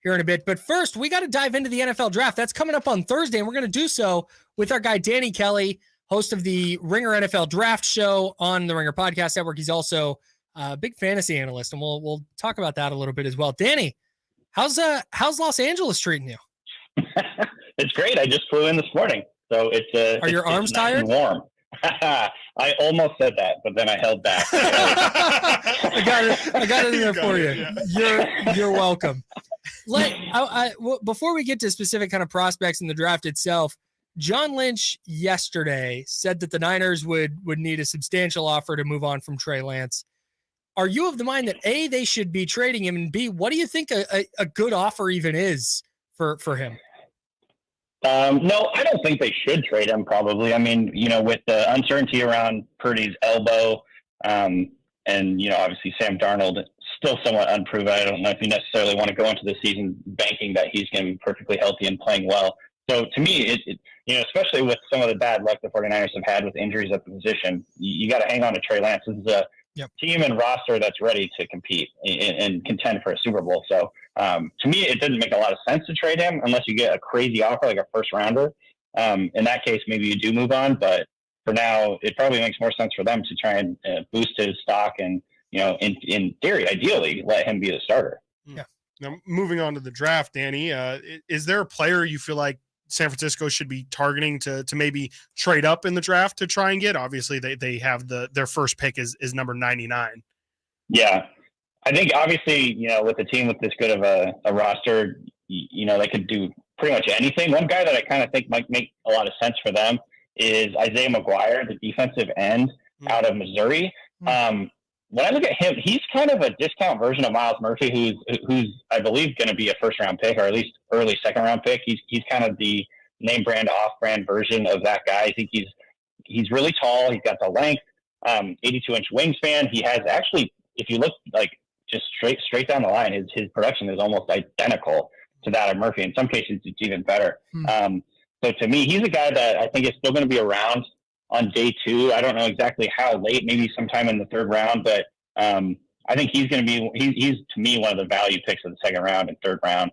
here in a bit. But first, we got to dive into the NFL draft. That's coming up on Thursday, and we're going to do so with our guy, Danny Kelly, host of the Ringer NFL Draft Show on the Ringer Podcast Network. He's also a big fantasy analyst, and we'll talk about that a little bit as well. Danny, how's Los Angeles treating you? It's great. I just flew in this morning, so Are your arms tired? And warm. I almost said that, but then I held back. I got it in there for you. Yeah. You're welcome. Before we get to specific kind of prospects in the draft itself, John Lynch yesterday said that the Niners would need a substantial offer to move on from Trey Lance. Are you of the mind that A, they should be trading him, and B, what do you think a good offer even is for him? No, I don't think they should trade him, probably. I mean, with the uncertainty around Purdy's elbow, and, obviously Sam Darnold still somewhat unproven. I don't know if you necessarily want to go into the season banking that he's going to be perfectly healthy and playing well. So to me, especially with some of the bad luck the 49ers have had with injuries at the position, you got to hang on to Trey Lance. This is a team and roster that's ready to compete and contend for a Super Bowl. So to me, it doesn't make a lot of sense to trade him unless you get a crazy offer like a first rounder. In that case, maybe you do move on. But for now, it probably makes more sense for them to try and boost his stock and, in theory, ideally, let him be the starter. Yeah. Now, moving on to the draft, Danny, is there a player you feel like San Francisco should be targeting to maybe trade up in the draft to try and get? Obviously, they have their first pick is number 99. Yeah. I think obviously, with a team with this good of a roster, they could do pretty much anything. One guy that I kind of think might make a lot of sense for them is Isaiah McGuire, the defensive end out of Missouri. When I look at him, he's kind of a discount version of Myles Murphy, who's I believe going to be a first round pick, or at least early second round pick. He's kind of the name brand, off brand version of that guy. I think he's really tall. He's got the length, 82-inch wingspan. He has actually, if you look like just straight down the line, his production is almost identical to that of Murphy. In some cases, it's even better. So to me, he's a guy that I think is still going to be around on day 2. I don't know exactly how late, maybe sometime in the third round, but I think he's going to be, he's to me one of the value picks of the second round and third round,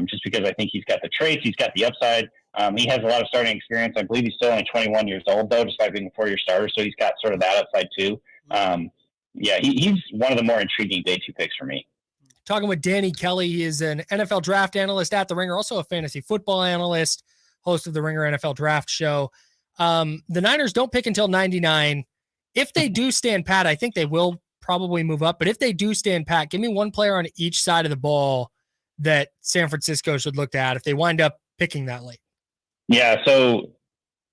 just because I think he's got the traits, he's got the upside. He has a lot of starting experience. I believe he's still only 21 years old, though, despite being a 4-year starter, so he's got sort of that upside too. He's one of the more intriguing day 2 picks for me. Talking with Danny Kelly. He is an NFL draft analyst at The Ringer, also a fantasy football analyst, host of the Ringer NFL Draft Show. The Niners don't pick until 99. If they do stand pat, I think they will probably move up. But if they do stand pat, give me one player on each side of the ball that San Francisco should look at if they wind up picking that late. Yeah, so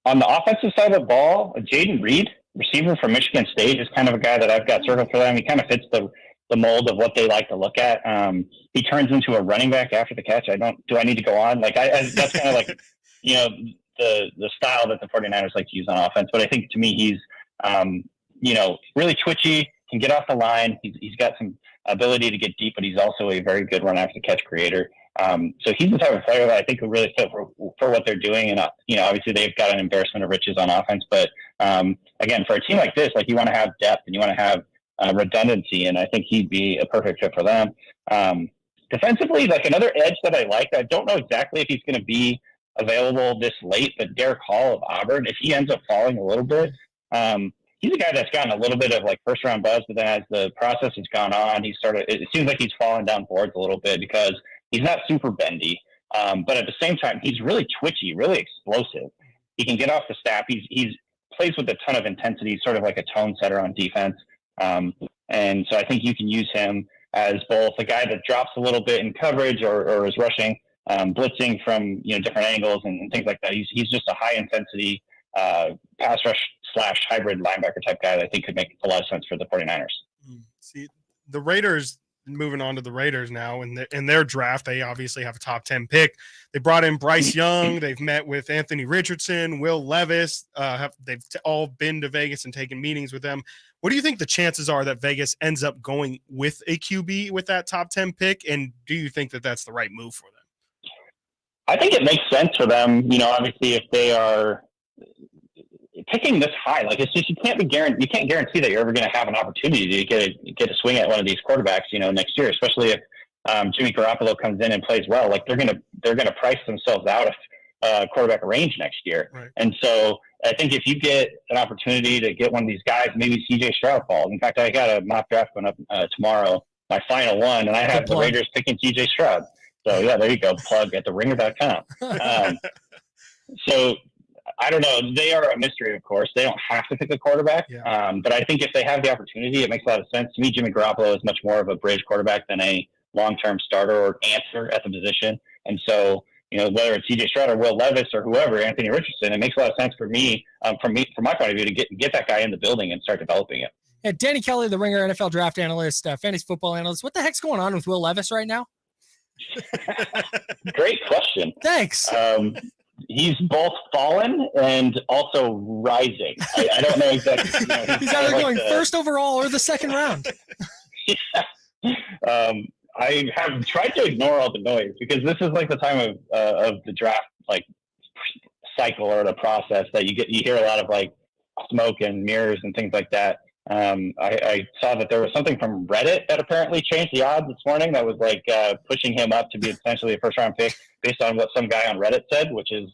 on the offensive side of the ball, Jaden Reed, receiver from Michigan State, is kind of a guy that I've got circled for them. He kind of fits the mold of what they like to look at. He turns into a running back after the catch. Do I need to go on? That's kind of like, the style that the 49ers like to use on offense. But I think to me, he's, really twitchy, can get off the line. He's got some ability to get deep, but he's also a very good run after the catch creator. So he's the type of player that I think will really fit for what they're doing. And, obviously they've got an embarrassment of riches on offense, but again, for a team like this, you want to have depth and you want to have redundancy. And I think he'd be a perfect fit for them. Defensively, another edge that I like, I don't know exactly if he's going to be available this late, but Derek Hall of Auburn, if he ends up falling a little bit, he's a guy that's gotten a little bit of first round buzz, but then as the process has gone on, it seems like he's fallen down boards a little bit because he's not super bendy. But at the same time, he's really twitchy, really explosive. He can get off the snap. He's plays with a ton of intensity, sort of like a tone setter on defense. And so I think you can use him as both a guy that drops a little bit in coverage or is rushing, blitzing from different angles and things like that. He's just a high intensity pass rush / hybrid linebacker type guy that I think could make a lot of sense for the 49ers. See, the Raiders, moving on to the Raiders now, in their draft, they obviously have a top 10 pick. They brought in Bryce Young. They've met with Anthony Richardson, Will Levis. They've all been to Vegas and taken meetings with them. What do you think the chances are that Vegas ends up going with a QB with that top 10 pick? And do you think that that's the right move for them? I think it makes sense for them. Obviously, if they are picking this high, it's just you can't guarantee that you're ever going to have an opportunity to get a swing at one of these quarterbacks, next year, especially if Jimmy Garoppolo comes in and plays well, like they're gonna price themselves out of quarterback range next year. Right. And so I think if you get an opportunity to get one of these guys, maybe CJ Stroud falls. In fact, I got a mock draft going up tomorrow, my final one, and I have the Raiders picking CJ Stroud. So yeah, there you go. Plug at theringer.com. So I don't know. They are a mystery, of course. They don't have to pick a quarterback. Yeah. But I think if they have the opportunity, it makes a lot of sense. To me, Jimmy Garoppolo is much more of a bridge quarterback than a long-term starter or answer at the position. And so, whether it's CJ Stroud or Will Levis or whoever, Anthony Richardson, it makes a lot of sense for me, from my point of view, to get that guy in the building and start developing it. Yeah, Danny Kelly, the Ringer NFL draft analyst, fantasy football analyst. What the heck's going on with Will Levis right now? Great question. Thanks. He's both fallen and also rising. I don't know exactly. He's either going first overall or the second round. Yeah. I have tried to ignore all the noise because this is like the time of the draft like cycle or the process that you hear a lot of like smoke and mirrors and things like that. I saw that there was something from Reddit that apparently changed the odds this morning that was like pushing him up to be essentially a first round pick based on what some guy on Reddit said, which is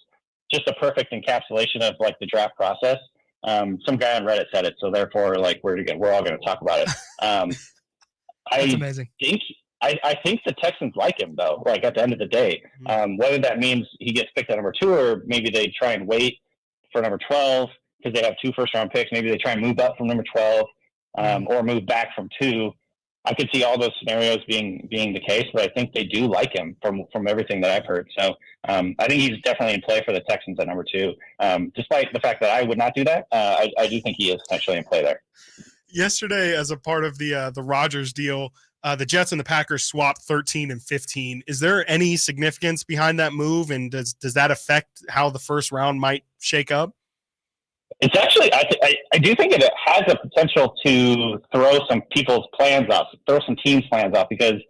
just a perfect encapsulation of like the draft process. Some guy on Reddit said it, so therefore like we're all going to talk about it. That's amazing. I think the Texans like him though. Like at the end of the day, whether that means he gets picked at number 2 or maybe they try and wait for number 12 because they have 2 first-round picks. Maybe they try and move up from number 12 or move back from 2. I could see all those scenarios being the case, but I think they do like him from everything that I've heard. So I think he's definitely in play for the Texans at number 2. Despite the fact that I would not do that, I do think he is potentially in play there. Yesterday, as a part of the Rodgers deal, the Jets and the Packers swapped 13 and 15. Is there any significance behind that move, and does that affect how the first round might shake up? It's actually, I do think it has a potential to throw some people's plans off, throw some teams' plans off, because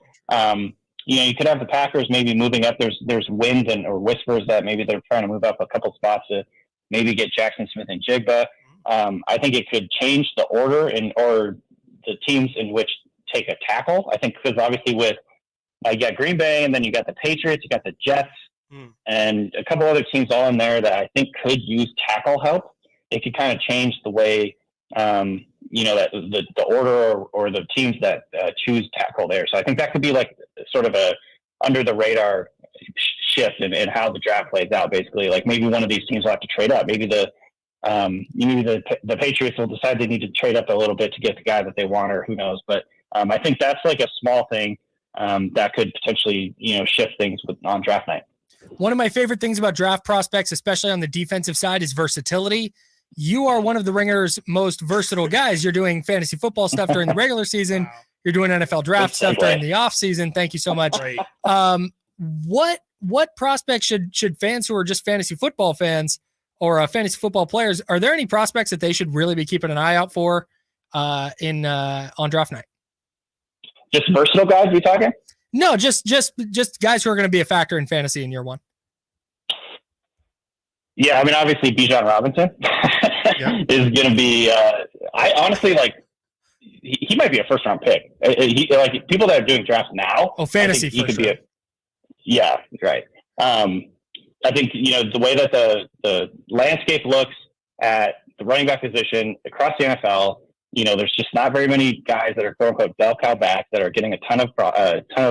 you could have the Packers maybe moving up. There's wind or whispers that maybe they're trying to move up a couple spots to maybe get Jackson Smith and Jigba. I think it could change the order or the teams in which take a tackle. I think because obviously with you got Green Bay and then you got the Patriots, you got the Jets, and a couple other teams all in there that I think could use tackle help. It could kind of change the way, that the order or the teams that choose tackle there. So I think that could be like sort of a under the radar shift in how the draft plays out. Basically, like maybe one of these teams will have to trade up. Maybe the Patriots will decide they need to trade up a little bit to get the guy that they want, or who knows. But I think that's like a small thing that could potentially shift things on draft night. One of my favorite things about draft prospects, especially on the defensive side, is versatility. You are one of the Ringer's most versatile guys. You're doing fantasy football stuff during the regular season. Wow. You're doing NFL draft stuff during the off season. Thank you so much. What prospects should fans who are just fantasy football fans or fantasy football players, are there any prospects that they should really be keeping an eye out for on draft night? Just versatile guys, we talking? No, just guys who are going to be a factor in fantasy in year one. Yeah, I mean, obviously Bijan Robinson is going to be. I honestly like. He might be a first round pick. Like people that are doing drafts now. Oh, fantasy. He could be a. Yeah, right. I think the way that the landscape looks at the running back position across the NFL. There's just not very many guys that are quote unquote bell cow back that are getting a ton of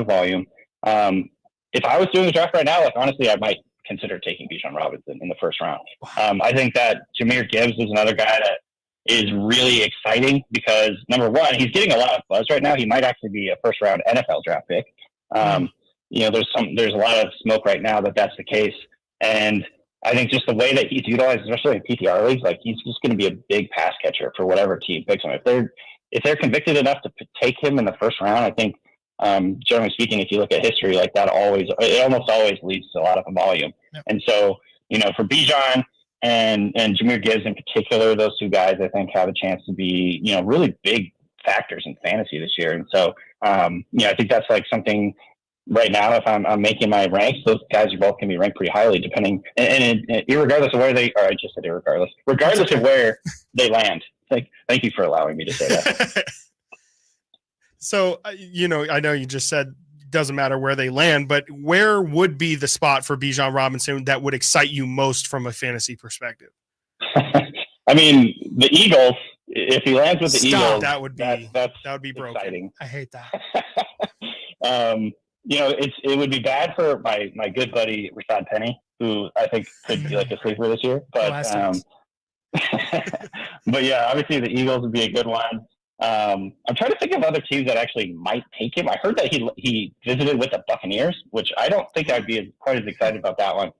volume. If I was doing the draft right now, like honestly, I might consider taking Bijan Robinson in the first round. I think that Jahmyr Gibbs is another guy that is really exciting because number one, he's getting a lot of buzz right now. He might actually be a first round NFL draft pick. There's a lot of smoke right now that that's the case. And I think just the way that he's utilized, especially in PPR leagues, like he's just going to be a big pass catcher for whatever team picks him. If they're convicted enough to take him in the first round, I think, generally speaking, if you look at history, like that it almost always leads to a lot of volume. Yep. And so, for Bijan and Jahmyr Gibbs in particular, those two guys, I think have a chance to be, really big factors in fantasy this year. And so, I think that's like something right now, if I'm making my ranks, those guys are both going to be ranked pretty highly depending, and irregardless of where regardless of where they land. Thank you for allowing me to say that. So, I know you just said doesn't matter where they land, but where would be the spot for Bijan Robinson that would excite you most from a fantasy perspective? I mean, the Eagles, if he lands with the Eagles, that would be broken. Exciting. I hate that. It would be bad for my good buddy Rashad Penny, who I think could be like a sleeper this year. But but yeah, obviously the Eagles would be a good one. I'm trying to think of other teams that actually might take him. I heard that he visited with the Buccaneers, which I don't think I'd be quite as excited about that one.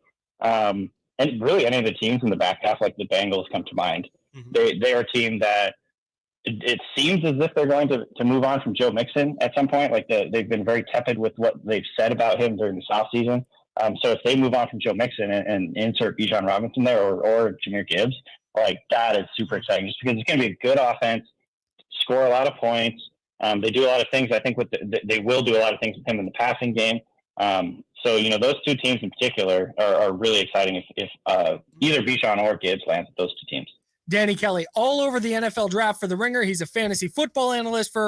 And really, any of the teams in the back half, like the Bengals, come to mind. Mm-hmm. They are a team that it seems as if they're going to move on from Joe Mixon at some point. Like they've been very tepid with what they've said about him during the offseason. So if they move on from Joe Mixon and insert Bijan Robinson there or Jahmyr Gibbs, like that is super exciting just because it's going to be a good offense, score a lot of points. They do a lot of things. I think they will do a lot of things with him in the passing game. So, those two teams in particular are really exciting if either Bijan or Gibbs lands with those two teams. Danny Kelly, all over the NFL draft for The Ringer. He's a fantasy football analyst for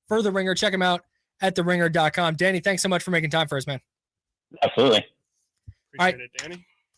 The Ringer. Check him out at theringer.com. Danny, thanks so much for making time for us, man. Absolutely. Appreciate it, Danny.